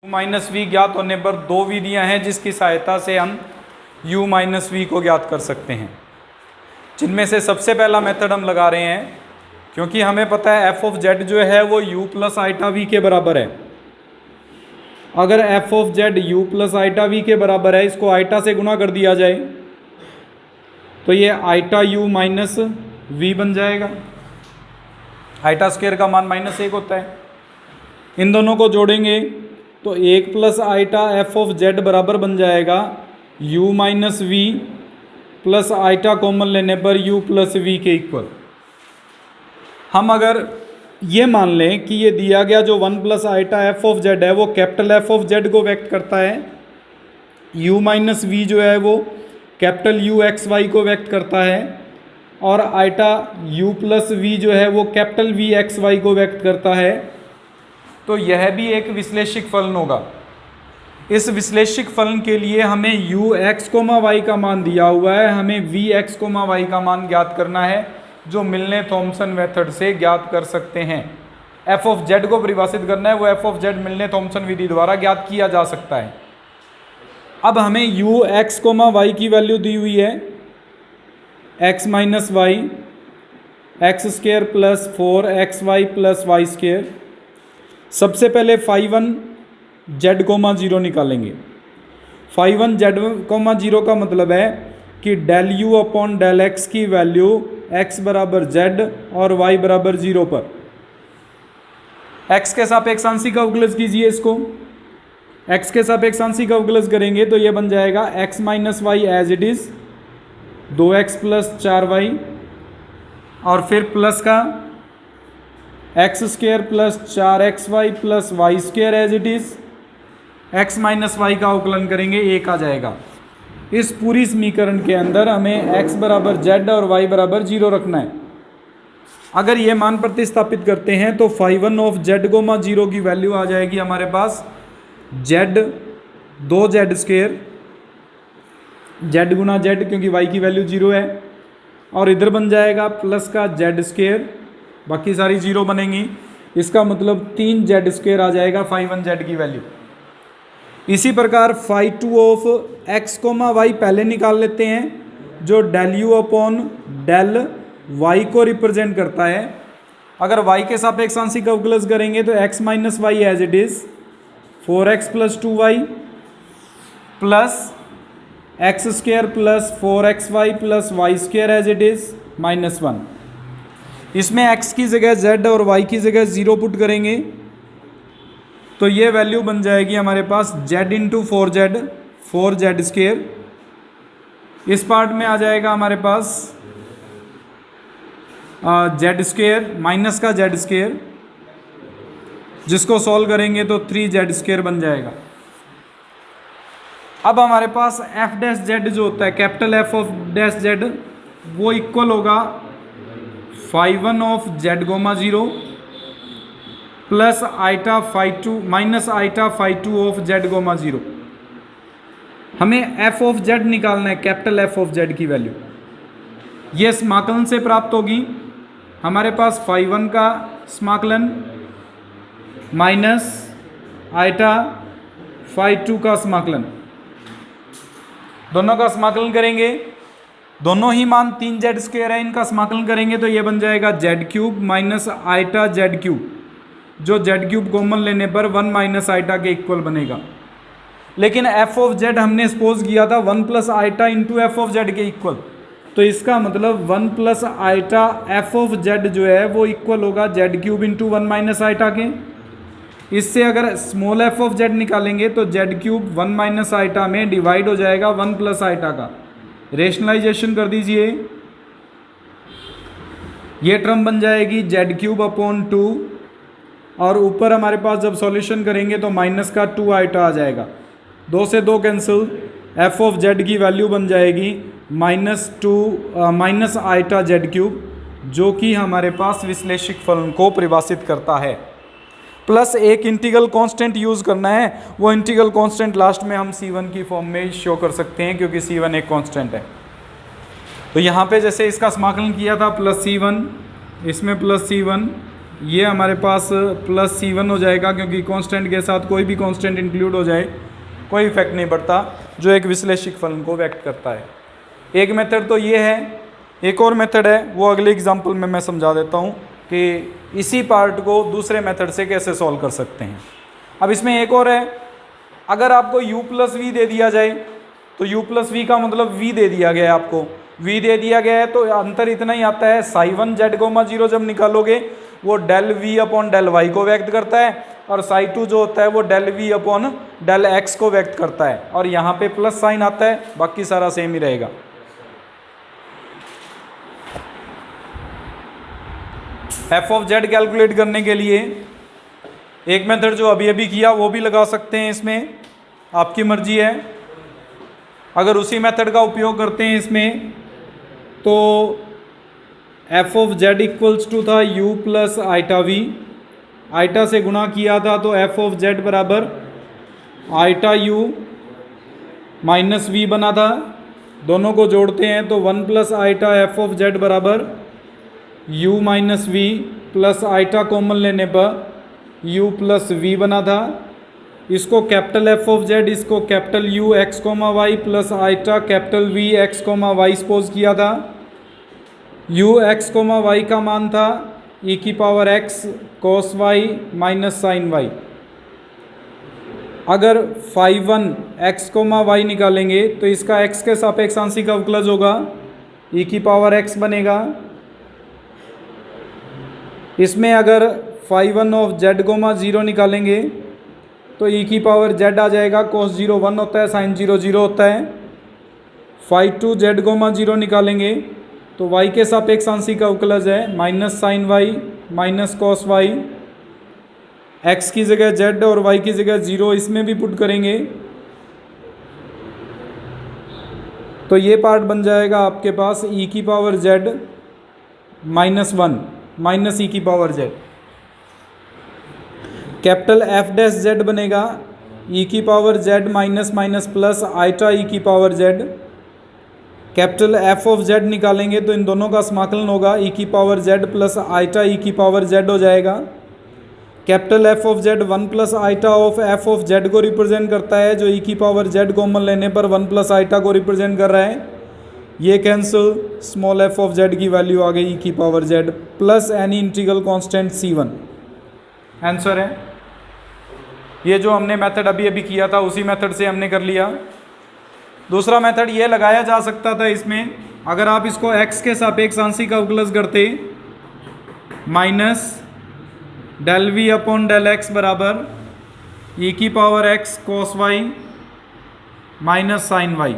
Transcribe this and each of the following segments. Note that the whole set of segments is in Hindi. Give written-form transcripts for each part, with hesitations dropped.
माइनस वी ज्ञात होने पर दो विधियां हैं जिसकी सहायता से हम u माइनस वी को ज्ञात कर सकते हैं, जिनमें से सबसे पहला मेथड हम लगा रहे हैं क्योंकि हमें पता है f ऑफ z जो है वो u प्लस आइटा वी के बराबर है। अगर f of z u plus iota v के बराबर है, इसको आइटा से गुणा कर दिया जाए तो ये आइटा u माइनस वी बन जाएगा। आइटा स्क्वायर का मान -1 होता है। इन दोनों को जोड़ेंगे तो 1 plus iota f of z बराबर बन जाएगा u minus v plus iota common लेने पर u प्लस वी के इक्वल। हम अगर ये मान लें कि ये दिया गया जो 1 plus iota f of z है वो कैपिटल F ऑफ z को व्यक्त करता है, u माइनस वी जो है वो कैपिटल U एक्स वाई को व्यक्त करता है, और आइटा u प्लस वी जो है वो कैपिटल V एक्स वाई को व्यक्त करता है, तो यह भी एक विश्लेषिक फलन होगा। इस विश्लेषिक फलन के लिए हमें u एक्स कोमा वाई का मान दिया हुआ है, हमें v एक्स कोमा वाई का मान ज्ञात करना है जो मिलने थॉमसन मेथड से ज्ञात कर सकते हैं। f ऑफ z को परिभाषित करना है, वो f ऑफ z मिलने थॉमसन विधि द्वारा ज्ञात किया जा सकता है। अब हमें u एक्स कोमा वाई की वैल्यू दी हुई है x minus y x square plus 4xy plus y square. सबसे पहले φ1 z कोमा 0 निकालेंगे। φ1 z कोमा 0 का मतलब है कि del u upon del x की वैल्यू x बराबर z और y बराबर 0 पर x के सापेक्ष आंशिक अवकलज कीजिए। इसको x के सापेक्ष आंशिक अवकलज करेंगे तो ये बन जाएगा x minus y as it is 2x plus 4y, और फिर प्लस का x square plus 4xy plus y square as it is. x minus y का अवकलन करेंगे 1 आ जाएगा। इस पूरी समीकरण के अंदर हमें x बराबर z और y बराबर 0 रखना है। अगर ये मान प्रतिस्थापित करते हैं तो φ1 ऑफ z कोमा 0 की वैल्यू आ जाएगी हमारे पास z 2z स्क्वायर, z गुना z क्योंकि y की वैल्यू 0 है, और इधर बन जाएगा प्लस का z स्क्वायर, बाकी सारी 0 बनेंगी। इसका मतलब 3z स्क्वायर आ जाएगा φ1 z की वैल्यू। इसी प्रकार φ2 ऑफ x कोमा वाई पहले निकाल लेते हैं, जो del u upon del y को रिप्रेजेंट करता है। अगर y के सापेक्ष आंशिक अवकलज करेंगे तो x minus y as it is 4x plus 2y plus x square plus 4xy plus y square as it is -1। इसमें x की जगह z और y की जगह 0 पुट करेंगे तो ये वैल्यू बन जाएगी हमारे पास z इंटू 4z स्क्वायर। इस पार्ट में आ जाएगा हमारे पास z स्क्वायर माइनस का z स्क्वायर, जिसको सॉल्व करेंगे तो 3z स्क्वायर बन जाएगा। अब हमारे पास f डैश z जो होता है capital F of dash z वो इक्वल होगा φ1 of z comma 0 plus eta φ2 minus eta φ2 of z comma 0। हमें f ऑफ z निकालना है, कैपिटल F ऑफ z की वैल्यू। ये समाकलन से प्राप्त होगी हमारे पास φ1 का समाकलन माइनस आइटा φ2 का समाकलन, दोनों का समाकलन करेंगे। दोनों ही मान 3z स्क्वायर है, इनका समाकलन करेंगे तो ये बन जाएगा z cube minus iota z cube, जो z क्यूब कॉमन लेने पर 1 माइनस आइटा के इक्वल बनेगा। लेकिन f ऑफ z हमने सपोज किया था 1 plus iota into f of z के इक्वल, तो इसका मतलब 1 plus iota f of z जो है वो इक्वल होगा z cube into 1 minus iota के। इससे अगर स्मॉल f ऑफ z निकालेंगे तो z क्यूब 1 माइनस आइटा में डिवाइड हो जाएगा 1 प्लस आइटा का। रेशनलाइजेशन कर दीजिए, ये टर्म बन जाएगी z क्यूब अपॉन 2, और ऊपर हमारे पास जब सॉल्यूशन करेंगे तो माइनस का 2 आइटा आ जाएगा। 2 से 2 कैंसिल, f ऑफ z की वैल्यू बन जाएगी माइनस आइटा z क्यूब, जो कि हमारे पास विश्लेषिक फलन को परिभाषित करता है। प्लस एक इंटीग्रल कांस्टेंट यूज़ करना है, वो इंटीग्रल कांस्टेंट लास्ट में हम c1 की फॉर्म में शो कर सकते हैं क्योंकि c1 एक कांस्टेंट है। तो यहाँ पे जैसे इसका समाकलन किया था प्लस c1, इसमें प्लस c1, ये हमारे पास प्लस C1 हो जाएगा, क्योंकि कांस्टेंट के साथ कोई भी कांस्टेंट इंक्लूड हो जाए कोई इफेक्ट नहीं पड़ता, जो एक विश्लेषिक फलन को व्यक्त करता है। एक मेथड तो ये है, एक और मेथड है वो अगले एग्जाम्पल में मैं समझा देता हूँ कि इसी पार्ट को दूसरे मेथड से कैसे सॉल्व कर सकते हैं। अब इसमें एक और है, अगर आपको u प्लस वी दे दिया जाए तो u प्लस वी का मतलब v दे दिया गया है, आपको v दे दिया गया है, तो अंतर इतना ही आता है साई1 जेड गोमा 0 जब निकालोगे वो del v upon del y को व्यक्त करता है, और साई2 जो होता है वो del v upon del x को व्यक्त करता है, और यहाँ पे प्लस साइन आता है, बाकी सारा सेम ही रहेगा। एफ ऑफ जेड कैलकुलेट करने के लिए एक मेथड जो अभी अभी किया वो भी लगा सकते हैं, इसमें आपकी मर्जी है। अगर उसी मेथड का उपयोग करते हैं इसमें तो f of z equals to था u plus iota v, iota से गुणा किया था तो एफ ऑफ जेड बराबर आइटा u माइनस वी बना था, दोनों को जोड़ते हैं तो 1 plus iota f of z बराबर u minus v plus iota common लेने पर u प्लस वी बना था। इसको कैपिटल एफ ऑफ जेड, इसको capital u x comma y plus iota capital v x comma Y suppose किया था। u एक्स कोमा वाई का मान था e की power x cos y minus sine y। अगर φ1 x कोमा वाई निकालेंगे तो इसका x के सापेक्ष आंशिक अवकलज होगा, e की पावर x बनेगा। इसमें अगर φ1 ऑफ जेड कोमा 0 निकालेंगे तो e की पावर z आ जाएगा, cos 0 1 होता है, sin 0 0 होता है। φ2 जेड कोमा 0 निकालेंगे तो y के सापेक्ष आंशिक अवकलज है minus sine y minus cos y, x की जगह z और y की जगह 0 इसमें भी पुट करेंगे तो ये पार्ट बन जाएगा आपके पास e की power z minus 1 minus e की power z। Capital F dash Z बनेगा e की power z minus minus plus iota e की power z। Capital F of Z निकालेंगे तो इन दोनों का समाकलन होगा e की power z plus iota e की पावर z हो जाएगा। Capital F of Z 1 plus iota of F of Z को रिप्रेजेंट करता है, जो e की पावर z कॉमन लेने पर 1 प्लस आइटा को रिप्रेजेंट कर रहा है। ये cancel, small F of Z की वैल्यू आ गई e की power z plus any integral constant c1। Answer है ये, जो हमने मेथड अभी अभी किया था उसी मेथड से हमने कर लिया। दूसरा मेथड ये लगाया जा सकता था इसमें, अगर आप इसको x के सापेक्ष आंशिक अवकलज करते minus del V upon del X बराबर e की power x cos y minus sine y।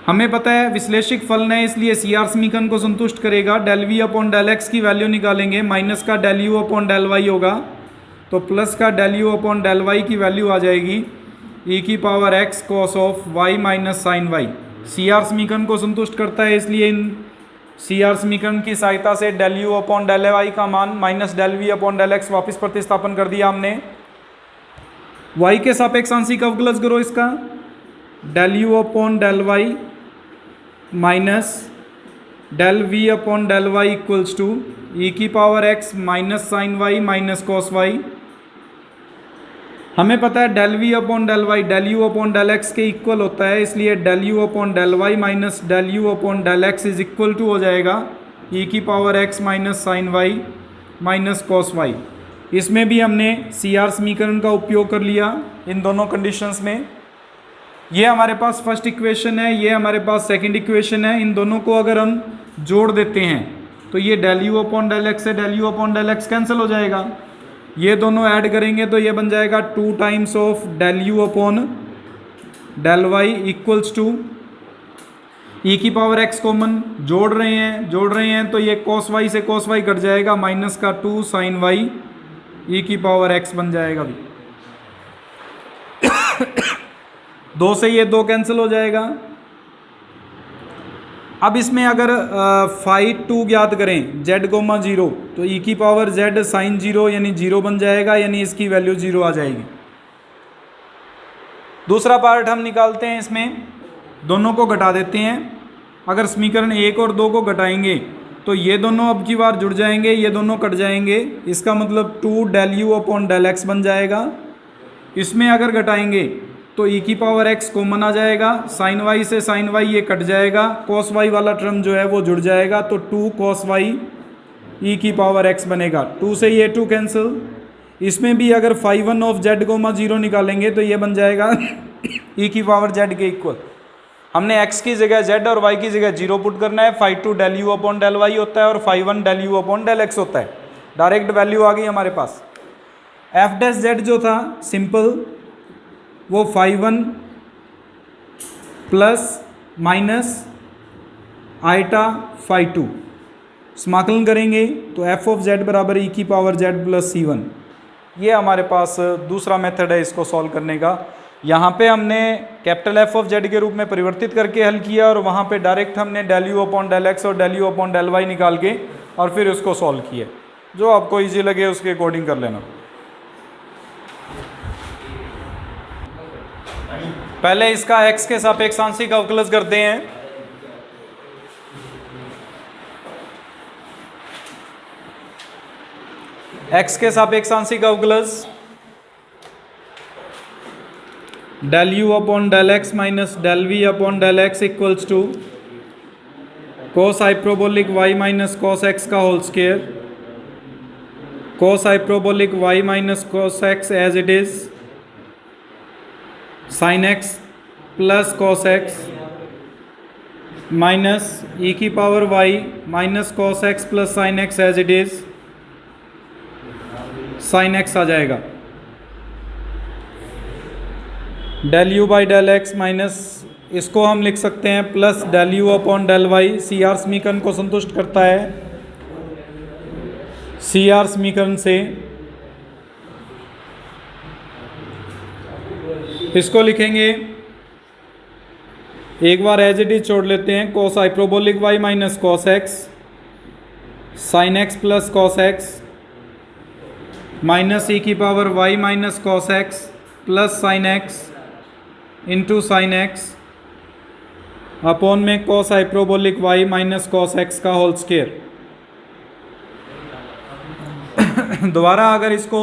हमें पता है विश्लेषिक फलन है इसलिए सी आर समीकरण को संतुष्ट करेगा। Del V upon del X की वैल्यू निकालेंगे, माइनस का del you upon del Y होगा तो प्लस का del you upon del Y की वैल्यू आ जाएगी e की power x cos of y minus sine y। C R समीकरण को संतुष्ट करता है इसलिए इन सी आर समीकरण की सहायता से del you upon del Y का मान minus del V upon del X वापस प्रतिस्थापन कर दिया हमने। y के सापेक्ष आंशिक अवकलज करो इसका, del you upon del Y minus del V upon del Y equals to e की power x minus sine y minus cos y। हमें पता है del V upon del Y del you upon del X के इक्वल होता है, इसलिए del you upon del Y minus del you upon del X is equal to हो जाएगा e की power x minus sine Y minus cos Y. इसमें भी हमने सी आर समीकरण का उपयोग कर लिया इन दोनों कंडीशंस में। ये हमारे पास फर्स्ट इक्वेशन है, ये हमारे पास सेकंड इक्वेशन है। इन दोनों को अगर हम जोड़ देते हैं तो ये del you upon del x से del you upon del x cancel हो जाएगा। ये दोनों ऐड करेंगे तो ये बन जाएगा 2 times of del you upon del Y equals to e की पावर x कॉमन जोड़ रहे हैं तो ये cos y से cos y कट जाएगा, माइनस का 2 साइन y e की पावर x बन जाएगा भी। 2 से ये 2 कैंसिल हो जाएगा। अब इसमें अगर φ2 ज्ञात करें z कोमा 0 तो e की पावर z साइन 0 यानी 0 बन जाएगा, यानी इसकी वैल्यू 0 आ जाएगी। दूसरा पार्ट हम निकालते हैं, इसमें दोनों को घटा देते हैं। अगर समीकरण 1 और 2 को घटाएंगे तो ये दोनों अब की बार जुड़ जाएंगे, ये दोनों कट जाएंगे, इसका मतलब 2 del u upon del x बन जाएगा। इसमें अगर घटाएंगे तो e की पावर x कॉमन आ जाएगा, साइन y से साइन y ये कट जाएगा, cos y वाला टर्म जो है वो जुड़ जाएगा, तो 2 cos y e की पावर x बनेगा। 2 से ये 2 कैंसिल। इसमें भी अगर फाई 1 ऑफ z कोमा 0 निकालेंगे तो ये बन जाएगा e की पावर z के इक्वल। हमने x की जगह z और y की जगह 0 पुट करना है। Phi 2 del u upon del y होता है और phi 1 del u upon del x होता है। डायरेक्ट वैल्यू आ गई हमारे पास। एफ डैश जेड जो था सिंपल, वो phi 1 plus minus eta phi 2 समाकलन करेंगे तो एफ ऑफ जेड बराबर ई की पावर जेड प्लस सी 1। ये हमारे पास दूसरा मेथड है इसको सॉल्व करने का। यहाँ पे हमने कैपिटल एफ ऑफ जेड के रूप में परिवर्तित करके हल किया और वहाँ पे डायरेक्ट हमने del u upon del x और del u upon del y निकाल के और फिर उसको सॉल्व किया। जो आपको इजी लगे उसके अकॉर्डिंग कर लेना। पहले इसका x के सापेक्ष आंशिक अवकलज करते हैं। x के सापेक्ष आंशिक अवकलज del u upon del x minus del v upon del x equals to cos hyperbolic y minus cos x का whole square, cos hyperbolic y minus cos x as it is, sin x plus cos x minus e की power y minus cos x plus sin x as it is, sin x आ जाएगा। del u by del x minus इसको हम लिख सकते हैं plus del u upon del y। C R समीकरण को संतुष्ट करता है। सी आर समीकरण से इसको लिखेंगे, एक बार एज इट इज छोड़ लेते हैं, cos hyperbolic y minus cos x sin x plus cos x minus e की power y minus cos x plus sin x into sine x upon में cos hyperbolic y minus cos x का होल स्क्वायर। दोबारा अगर इसको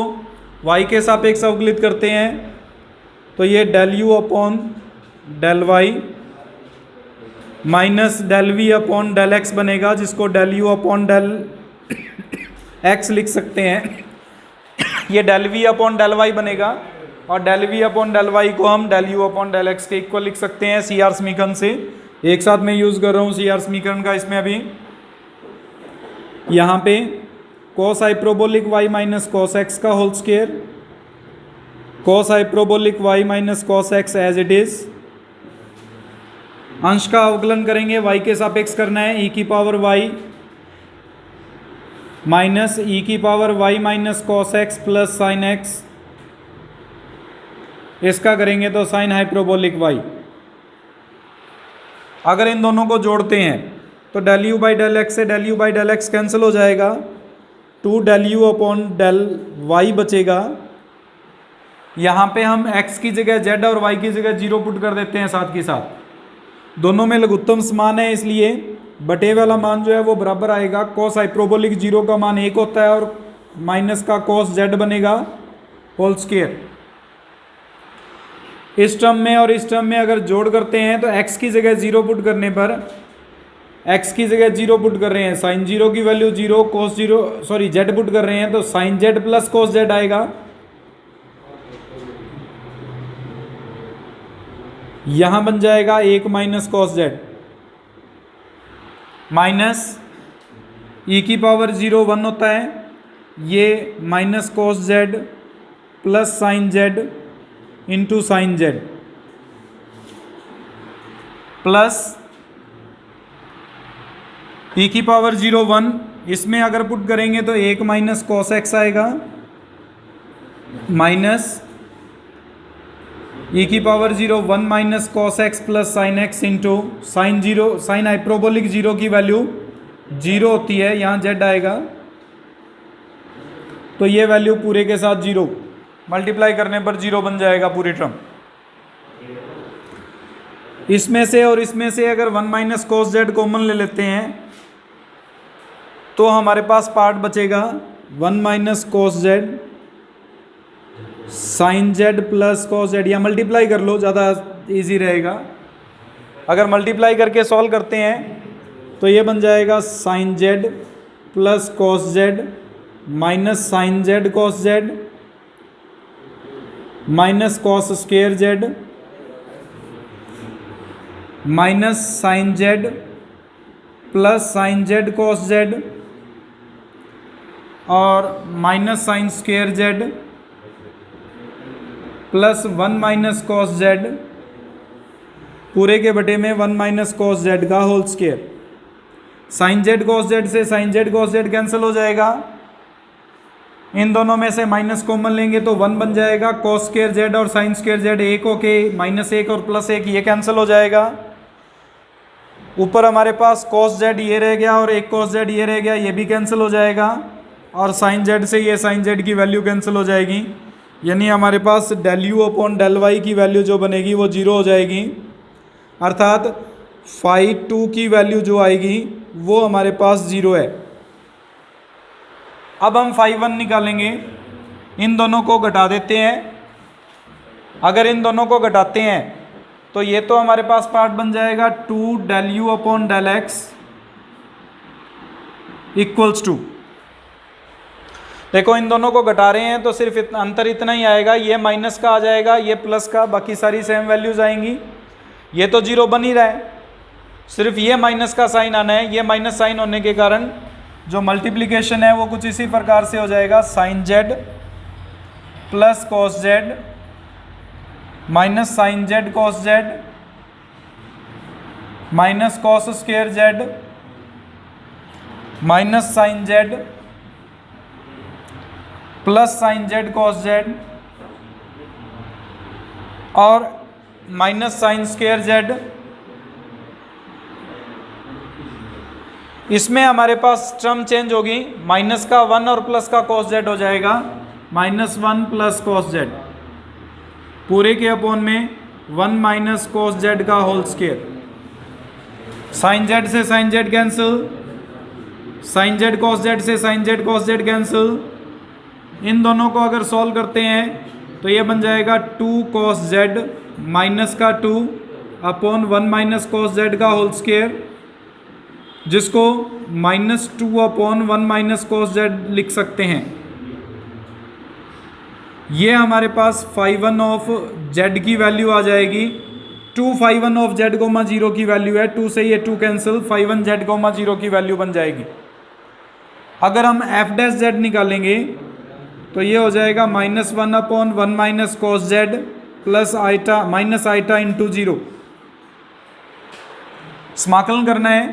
y के सापेक्ष अवकलित करते हैं तो ये del u upon del y minus del v upon del x बनेगा, जिसको del u upon del x लिख सकते हैं। ये del v upon del y बनेगा और del v upon del y को हम del u upon del x के इक्वल लिख सकते हैं सी आर समीकरण से। एक साथ मैं यूज़ कर रहा हूँ सी आर समीकरण का इसमें अभी। यहाँ पे cos hyperbolic y minus cos x का whole square, cos hyperbolic y minus cos x as it is. अंश का अवकलन करेंगे, y के सापेक्ष करना है, e की पावर y माइनस e की power y minus cos x plus sin x। इसका करेंगे तो साइन हाइप्रोबोलिक y। अगर इन दोनों को जोड़ते हैं तो del u by del x से del u by del x cancel हो जाएगा, 2 del u upon del y बचेगा। यहाँ पे हम x की जगह z और y की जगह 0 पुट कर देते हैं साथ के साथ। दोनों में लघुत्तम समान है इसलिए बटे वाला मान जो है वो बराबर आएगा। cos हाइप्रोबोलिक 0 का मान 1 होता है और माइनस का cos z बनेगा होल स्क्वायर। इस टर्म में और इस टर्म में अगर जोड़ करते हैं तो x की जगह 0 पुट करने पर, x की जगह 0 पुट कर रहे हैं, साइन 0 की value 0, cos 0 sorry z put कर रहे हैं तो sine z plus cos z आएगा। यहां बन जाएगा 1 minus cos z minus e की पावर 0 1 होता है, ये minus cos z plus sine z into sine z plus e की पावर 0 1। इसमें अगर पुट करेंगे तो 1 माइनस cos x आएगा माइनस e की power 0 1 minus cos x plus sine x into sine 0। Sine hyperbolic 0 की वैल्यू 0 होती है, यहाँ z आएगा तो ये वैल्यू पूरे के साथ 0 मल्टीप्लाई करने पर 0 बन जाएगा पूरी टर्म। इसमें से और इसमें से अगर 1 माइनस cos z कॉमन ले लेते हैं तो हमारे पास पार्ट बचेगा 1 minus cos Z sine Z plus cos Z, या मल्टीप्लाई कर लो, ज़्यादा इजी रहेगा। अगर मल्टीप्लाई करके सॉल्व करते हैं तो ये बन जाएगा sine Z plus cos Z minus sine Z cos Z minus cos square Z minus sine Z plus sine Z cos Z और minus sine square Z plus 1 minus cos Z पूरे के बटे में 1 माइनस कॉस जेड का whole square. Sine Z cos Z से sine Z cos Z cancel हो जाएगा, इन दोनों में से माइनस कॉमन लेंगे तो 1 बन जाएगा। कॉस स्क्वायर जेड और साइन स्क्वायर जेड एक होके -1 और +1 ये कैंसिल हो जाएगा। ऊपर हमारे पास कॉस जेड ये रह गया और एक कॉस जेड ये रह गया, ये भी कैंसिल हो जाएगा। और साइन जेड से ये साइन जेड की वैल्यू कैंसिल हो जाएगी, यानी हमारे पास del you upon del Y की वैल्यू जो बनेगी वो 0 हो जाएगी। अर्थात फाई 2 की वैल्यू जो आएगी वो हमारे पास 0 है। अब हम फाई 1 निकालेंगे, इन दोनों को घटा देते हैं। अगर इन दोनों को घटाते हैं तो ये तो हमारे पास पार्ट बन जाएगा 2 del you upon del X equals to, देखो इन दोनों को घटा रहे हैं तो सिर्फ अंतर इतना ही आएगा, ये माइनस का आ जाएगा, ये प्लस का, बाकी सारी सेम वैल्यूज आएंगी। ये तो 0 बन ही रहा है, सिर्फ ये माइनस का साइन आना है। ये माइनस साइन होने के कारण जो मल्टीप्लिकेशन है वो कुछ इसी प्रकार से हो जाएगा, sine Z plus cos Z minus sine Z cos Z minus cos square Z minus sine Z plus sine Z cos Z और माइनस साइन स्क्वायर जेड। इसमें हमारे पास टर्म चेंज होगी, माइनस का 1 और प्लस का कॉस जेड हो जाएगा -1 प्लस कॉस जेड पूरे के अपॉन में 1 माइनस कॉस जेड का होल स्क्वायर। साइन जेड से sine Z cancel, sine Z cos Z से sine Z cos Z cancel. इन दोनों को अगर सॉल्व करते हैं तो ये बन जाएगा 2 कॉस जेड माइनस का 2 अपॉन 1 माइनस कॉस जेड का होल स्क्वायर, जिसको -2 अपॉन 1 माइनस कॉस जेड लिख सकते हैं। ये हमारे पास φ1 ऑफ जेड की वैल्यू आ जाएगी। 2 φ1 ऑफ जेड कोमा 0 की वैल्यू है, 2 से ये 2 कैंसिल, φ1 जेड कोमा 0 की वैल्यू बन जाएगी। अगर हम f डैश जेड निकालेंगे तो ये हो जाएगा -1 अपॉन 1 minus cos Z plus eta minus eta into 0। समाकलन करना है,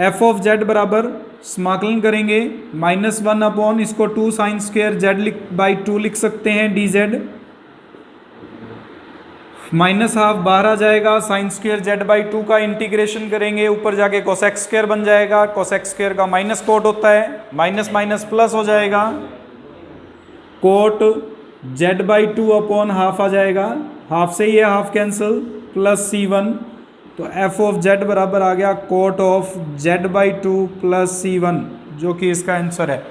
f ऑफ जेड बराबर समाकलन करेंगे -1 अपॉन इसको 2 साइन स्क्वायर जेड बाई 2 लिख सकते हैं डी जेड, -½ बाहर आ जाएगा, साइन स्क्वायर जेड बाई 2 का इंटीग्रेशन करेंगे, ऊपर जाके कोसेक स्क्वायर बन जाएगा। कोसेक स्क्वायर का माइनस कोट होता है, माइनस माइनस प्लस हो जाएगा, कोट जेड बाई 2 अपॉन ½ आ जाएगा, हाफ से ये हाफ कैंसिल, प्लस C1, तो f ऑफ जेड बराबर आ गया cot of Z by 2 plus C1, जो कि इसका आंसर है।